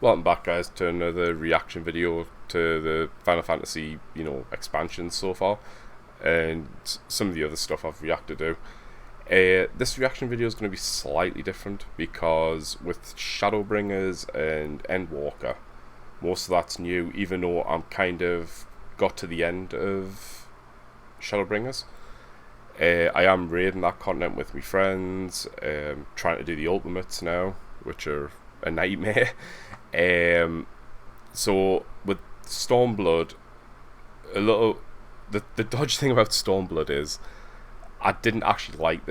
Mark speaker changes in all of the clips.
Speaker 1: Welcome back, guys, to another reaction video to the Final Fantasy, expansions so far, and some of the other stuff I've reacted to. This reaction video is going to be slightly different because with Shadowbringers and Endwalker, most of that's new, even though I'm kind of got to the end of Shadowbringers. I am raiding that content with my friends, trying to do the ultimates now, which are a nightmare. So with Stormblood, the dodgy thing about Stormblood is I didn't actually like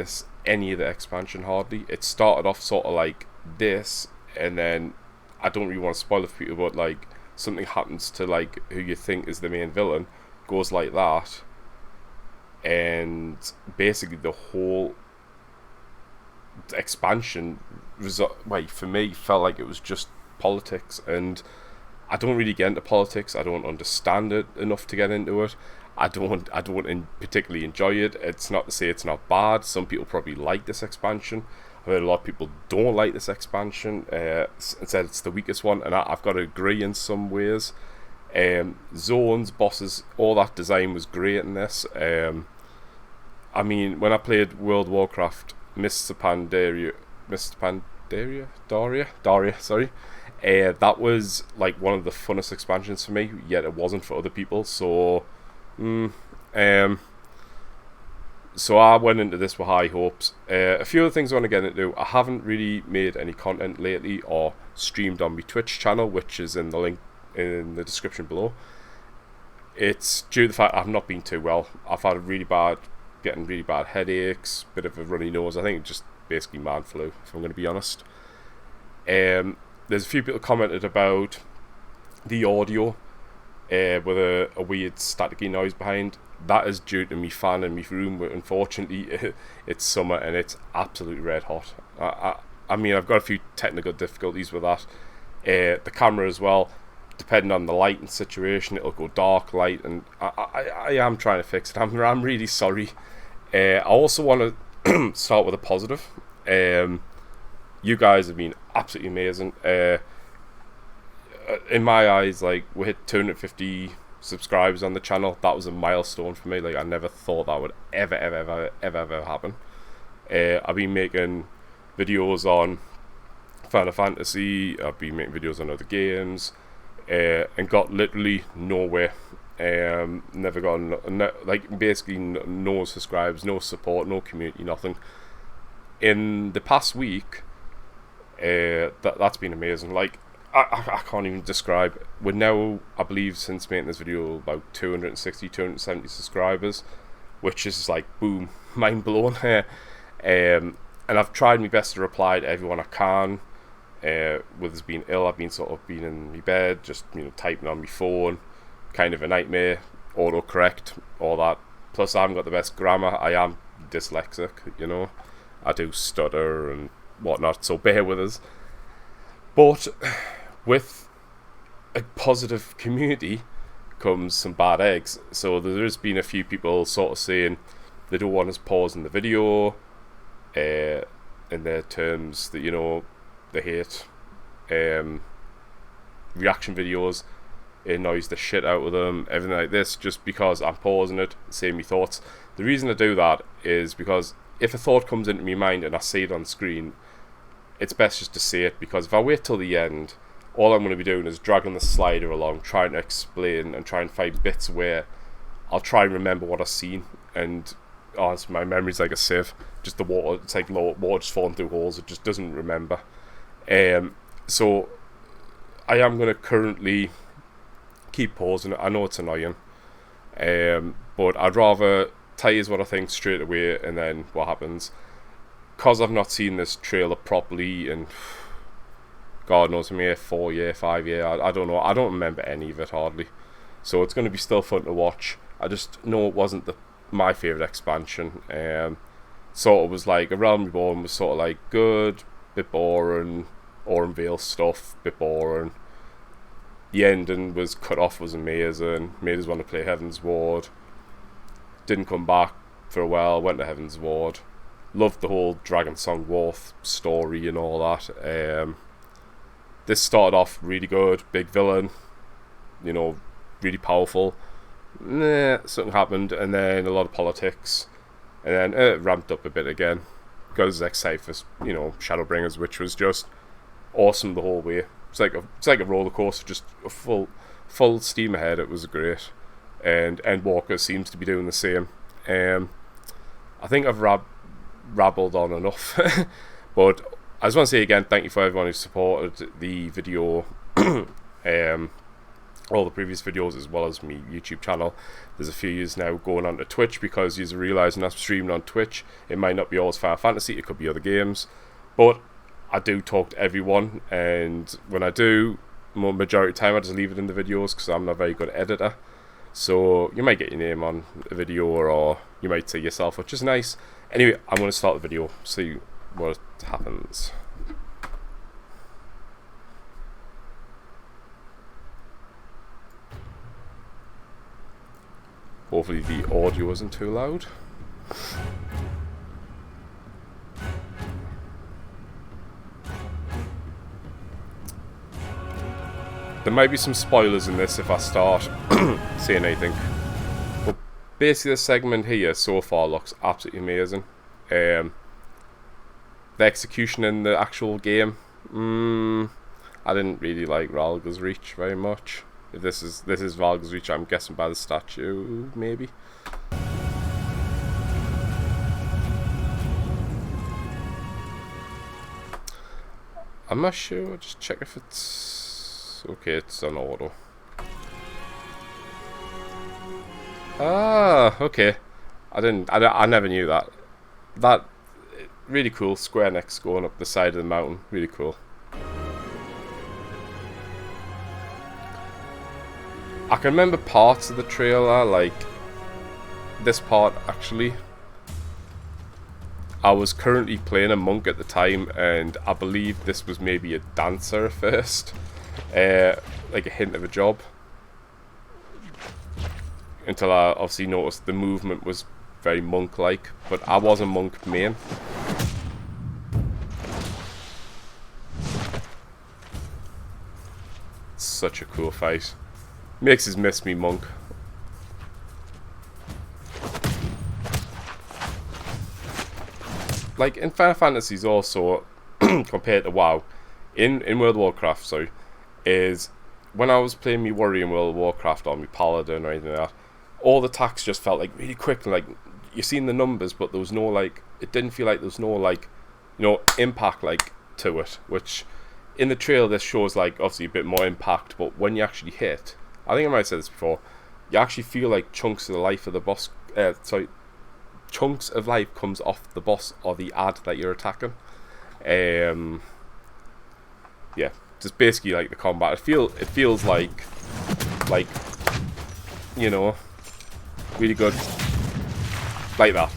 Speaker 1: any of the expansion hardly. It started off sort of like this, and then I don't really want to spoil it for people, but like something happens to like who you think is the main villain, goes like that, and basically the whole expansion for me felt like it was just politics, and I don't really get into politics. I don't understand it enough to get into it. I don't particularly enjoy it. It's not to say it's not bad. Some people probably like this expansion. I've heard a lot of people don't like this expansion and said it's the weakest one, and I've got to agree in some ways. Zones, bosses, all that design was great in this. I mean, when I played World of Warcraft, Daria, sorry. That was like one of the funnest expansions for me, yet it wasn't for other people. So, so I went into this with high hopes. A few other things I want to get into. I haven't really made any content lately or streamed on my Twitch channel, which is in the link in the description below. It's due to the fact I've not been too well. I've had getting really bad headaches, bit of a runny nose. I think it's just basically man flu, if I'm going to be honest. There's a few people commented about the audio with a weird staticky noise behind. That is due to me fan in my room, but unfortunately it's summer and it's absolutely red hot. I mean, I've got a few technical difficulties with that. The camera as well, depending on the lighting situation, it'll go dark light, and I am trying to fix it. I'm really sorry. I also want to start with a positive. You guys have been absolutely amazing. In my eyes, like, we hit 250 subscribers on the channel. That was a milestone for me. Like, I never thought that would ever happen. I've been making videos on Final Fantasy. I've been making videos on other games, and got literally nowhere. Never got like basically no subscribers, no support, no community, nothing. In the past week, that's been amazing. Like, I can't even describe. We're now, I believe, since making this video, about 270 subscribers, which is like, boom, mind blown. And I've tried my best to reply to everyone I can. With us being ill, I've been been in my bed, just typing on my phone, kind of a nightmare. Autocorrect, all that. Plus, I haven't got the best grammar. I am dyslexic, I do stutter and whatnot, so bear with us. But with a positive community comes some bad eggs. So there's been a few people sort of saying they don't want us pausing the video, in their terms that they hate reaction videos. It annoys the shit out of them, everything like this, just because I'm pausing it, saying my thoughts. The reason I do that is because if a thought comes into my mind and I see it on screen, it's best just to say it, because if I wait till the end, all I'm going to be doing is dragging the slider along, trying to explain and try and find bits where I'll try and remember what I've seen, and my memory's like a sieve. Just the water, it's like water just falling through holes, it just doesn't remember. So I am going to currently keep pausing it. I know it's annoying, but I'd rather tell you what I think straight away, and then what happens. Because I've not seen this trailer properly, and God knows, I'm here 4 year, 5 year, I don't know. I don't remember any of it hardly. So it's going to be still fun to watch. I just know it wasn't my favourite expansion. Sort of was like, A Realm Reborn was sort of like good, bit boring. Auron Vale stuff, bit boring. The ending was cut off, was amazing. Made us want to play Heaven's Ward. Didn't come back for a while, went to Heaven's Ward. Loved the whole Dragon Song War story and all that. this started off really good, big villain, you know, really powerful. Something happened, and then a lot of politics, and then it ramped up a bit again. Got as excited for, you know, Shadowbringers, which was just awesome the whole way. It's like a roller coaster, just a full steam ahead. It was great, and Endwalker seems to be doing the same. I think I've rabbled on enough, but I just want to say again, thank you for everyone who supported the video, all the previous videos, as well as my YouTube channel. There's a few years now going on to Twitch, because you're realising I'm streaming on Twitch. It might not be always Final Fantasy, it could be other games, but I do talk to everyone, and when I do, majority of the time I just leave it in the videos, because I'm not a very good editor. So you might get your name on a video, or you might say yourself, which is nice. Anyway, I'm going to start the video, see what happens. Hopefully the audio isn't too loud. There might be some spoilers in this if I start saying anything. But basically, this segment here so far looks absolutely amazing. The execution in the actual game, I didn't really like Ralga's Reach very much. If this is Ralga's Reach, I'm guessing by the statue, maybe. I'm not sure. Just check if it's okay. It's on auto. Ah, okay. I never knew that. That really cool. Square necks going up the side of the mountain. Really cool. I can remember parts of the trailer, like this part actually. I was currently playing a monk at the time, and I believe this was maybe a dancer first, like a hint of a job. Until I obviously noticed the movement was very monk-like, but I was a monk main. Such a cool fight. Makes us miss me monk. Like in Final Fantasies also, compared to WoW, in World of Warcraft, sorry, is when I was playing me warrior in World of Warcraft or me paladin or anything like that, all the attacks just felt like really quick, and like you're seeing the numbers, but there was no like, it didn't feel like there was no like, you know, impact like to it, which in the trailer this shows like obviously a bit more impact, but when you actually hit, I think I might have said this before, you actually feel like chunks of the life of the boss, chunks of life comes off the boss or the ad that you're attacking. Yeah, just basically like the combat. It feels like you know, really good, like that.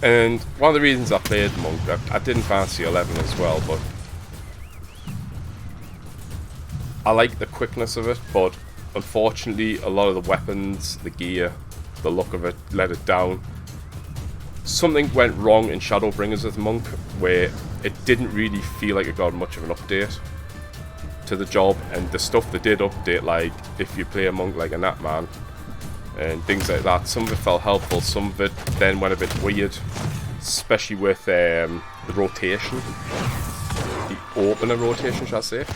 Speaker 1: And one of the reasons I played monk, I didn't fancy 11 as well, but I like the quickness of it, but unfortunately a lot of the weapons, the gear, the look of it let it down. Something went wrong in Shadowbringers with monk, where it didn't really feel like it got much of an update to the job, and the stuff they did update, like if you play a monk like a Natman and things like that, some of it felt helpful, some of it then went a bit weird, especially with the rotation, the opener rotation, shall I say.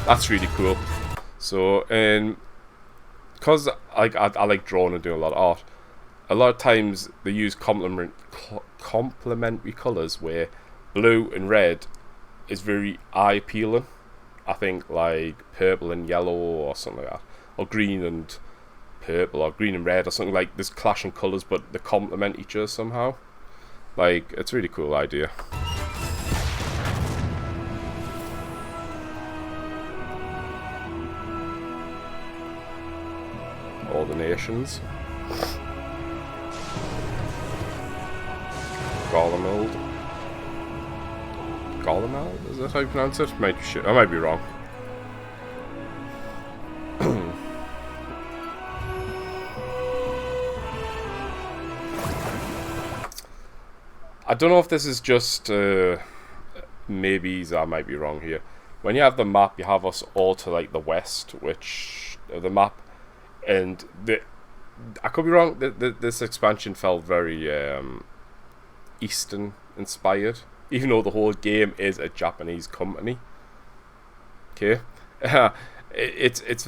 Speaker 1: That's really cool. So, and because I like drawing and doing a lot of art, a lot of times they use complementary colours where blue and red is very eye appealing. I think like purple and yellow or something like that, or green and purple, or green and red, or something like this, clashing colours, but they complement each other somehow. Like, it's a really cool idea. All the nations. Golemeld. Golemeld? Is that how you pronounce it? I might be wrong. don't know if this is just maybe I might be wrong here. When you have the map, you have us all to like the west, which the map, and I could be wrong. This expansion felt very Eastern inspired, even though the whole game is a Japanese company. Okay, it's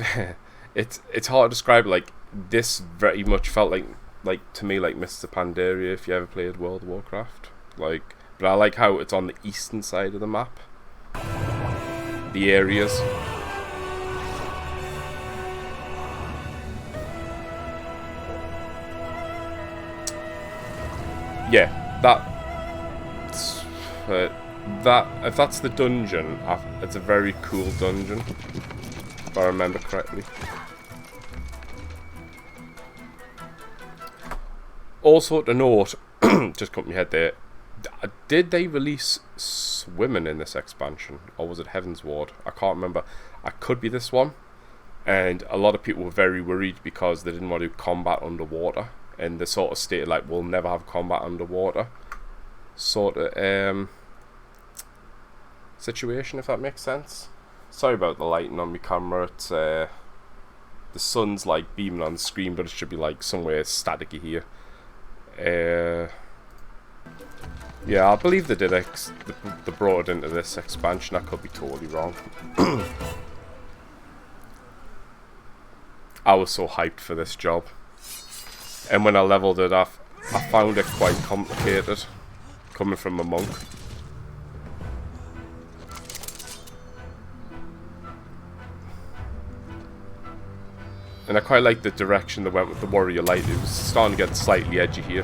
Speaker 1: hard to describe. Like, this very much felt like to me like Mr. Pandaria, if you ever played World of Warcraft. Like, but I like how it's on the eastern side of the map. The areas. Yeah, if that's the dungeon, it's a very cool dungeon, if I remember correctly. Also to note, just cut my head there, did they release swimming in this expansion, or was it Heaven's Ward? I can't remember. I could be this one. And a lot of people were very worried because they didn't want to do combat underwater, and they sort of stated like, we'll never have combat underwater sort of situation, if that makes sense. Sorry about the lighting on my camera. It's the sun's like beaming on the screen, but it should be like somewhere staticky here. Yeah, I believe they did they brought it into this expansion. I could be totally wrong. I was so hyped for this job, and when I leveled it up, I found it quite complicated, coming from a monk. And I quite like the direction they went with the Warrior Light. It was starting to get slightly edgy here.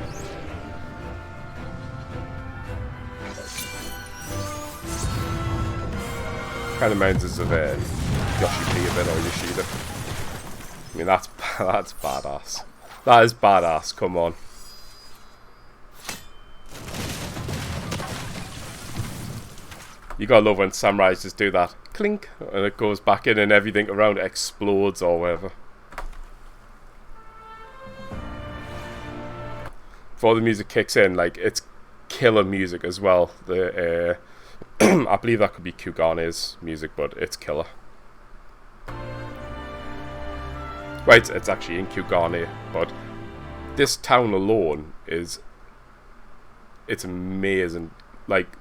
Speaker 1: Kind of reminds us of Yoshi P a bit, or Yoshida. I mean, that's badass. That is badass, come on. You gotta love when samurais just do that clink and it goes back in and everything around it explodes or whatever. Before the music kicks in, like, it's killer music as well. The I believe that could be Kugane's music, but it's killer. Right, it's actually in Kugane, but this town alone it's amazing. Like,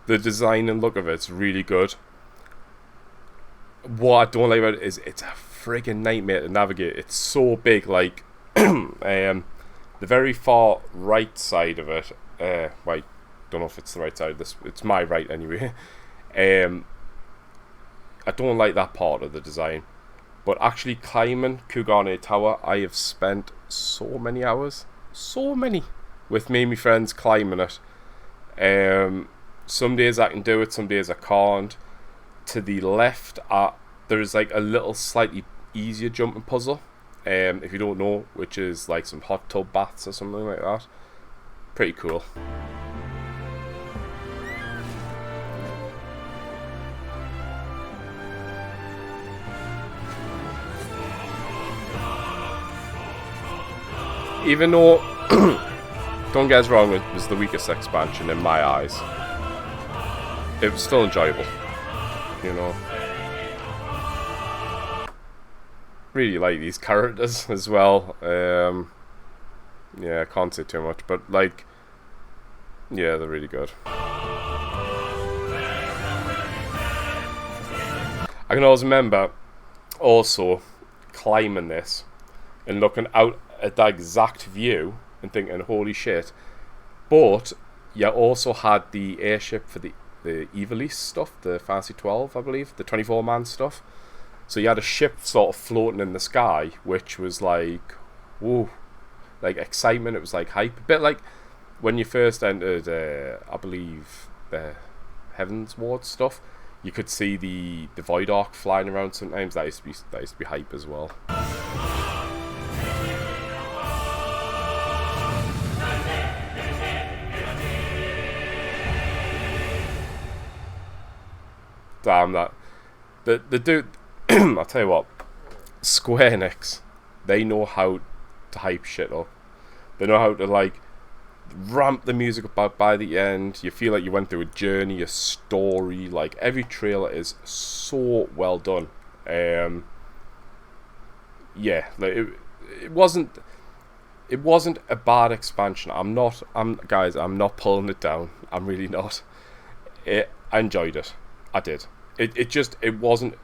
Speaker 1: the design and look of it's really good. What I don't like about it is it's a friggin' nightmare to navigate. It's so big, like the very far right side of it, wait, don't know if it's the right side of this, it's my right anyway. I don't like that part of the design. But actually climbing Kugane Tower, I have spent so many hours, with me and my friends climbing it. Some days I can do it, some days I can't. To the left, there's like a little slightly easier jumping puzzle, if you don't know, which is like some hot tub baths or something like that. Pretty cool. Even though, don't get us wrong, it was the weakest expansion in my eyes, it was still enjoyable, you know. Really like these characters as well. Yeah, I can't say too much, but like, yeah, they're really good. I can always remember also climbing this and looking out at that exact view and thinking, holy shit. But you also had the airship for the Ivalice stuff, the Fantasy 12, I believe, the 24-man stuff. So you had a ship sort of floating in the sky, which was like, whoa, like excitement. It was like hype, a bit like when you first entered, I believe, the Heaven's Ward stuff. You could see the Void Ark flying around sometimes. That used to be hype as well. Damn that. The dude, I'll tell you what, Square Enix, they know how to hype shit up. They know how to, like, ramp the music up by the end. You feel like you went through a journey, a story. Like, every trailer is so well done. Yeah, like it wasn't a bad expansion. I'm not pulling it down. I'm really not. I enjoyed it. I did. It wasn't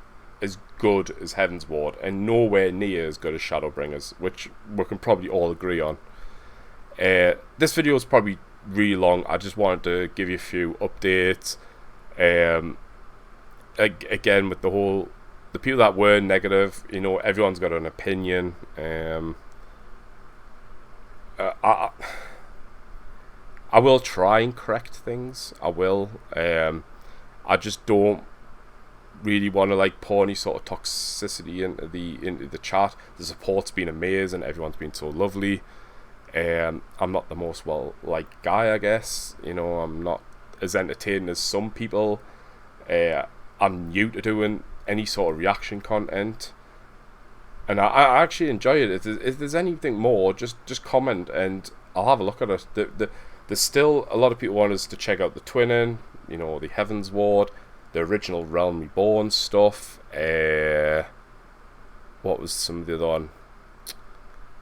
Speaker 1: as good as Heaven's Ward, and nowhere near as good as Shadowbringers, which we can probably all agree on. This video is probably really long. I just wanted to give you a few updates. Again, with the people that were negative, you know, everyone's got an opinion. I will try and correct things. I will. I just don't really want to like pour any sort of toxicity into the chat. The support's been amazing. Everyone's been so lovely. I'm not the most well-liked guy, I guess. You know, I'm not as entertaining as some people. I'm new to doing any sort of reaction content, and I actually enjoy it. If there's anything more, just comment and I'll have a look at it. There's still a lot of people want us to check out the twinning, you know, the Heaven's Ward, the original Realm Reborn stuff. What was some of the other one?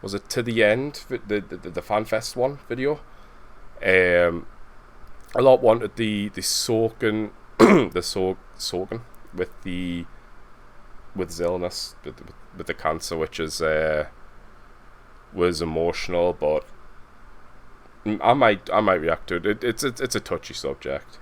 Speaker 1: Was it To the End, the FanFest one video? A lot wanted the Soken, the Soken with his illness, with the cancer, which is was emotional, but I might react to it. It's a touchy subject.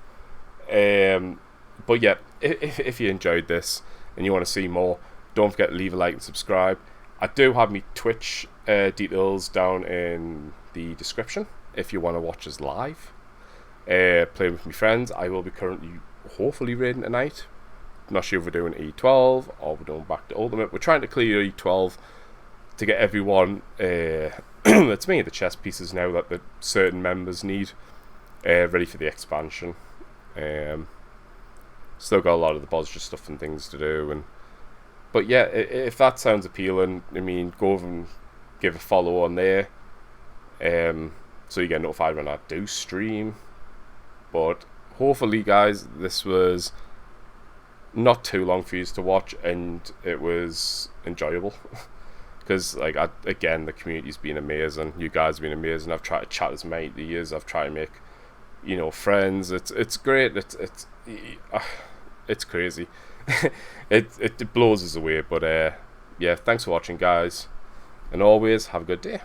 Speaker 1: But yeah, if you enjoyed this and you want to see more, don't forget to leave a like and subscribe. I do have my Twitch details down in the description if you want to watch us live. Playing with my friends. I will be currently, hopefully, raiding tonight. Not sure if we're doing E12 or we're going back to Ultimate. We're trying to clear E12 to get everyone that's me, the chess pieces now that the certain members need ready for the expansion. Still got a lot of the Bosger stuff and things to do, but yeah, if that sounds appealing, I mean, go over and give a follow on there, so you get notified when I do stream. But hopefully, guys, this was not too long for you to watch, and it was enjoyable. Because, like, again, the community's been amazing. You guys have been amazing. I've tried to chat as many years. I've tried to make, you know, friends. It's great. It's crazy. it blows us away. But yeah, thanks for watching, guys, and always have a good day.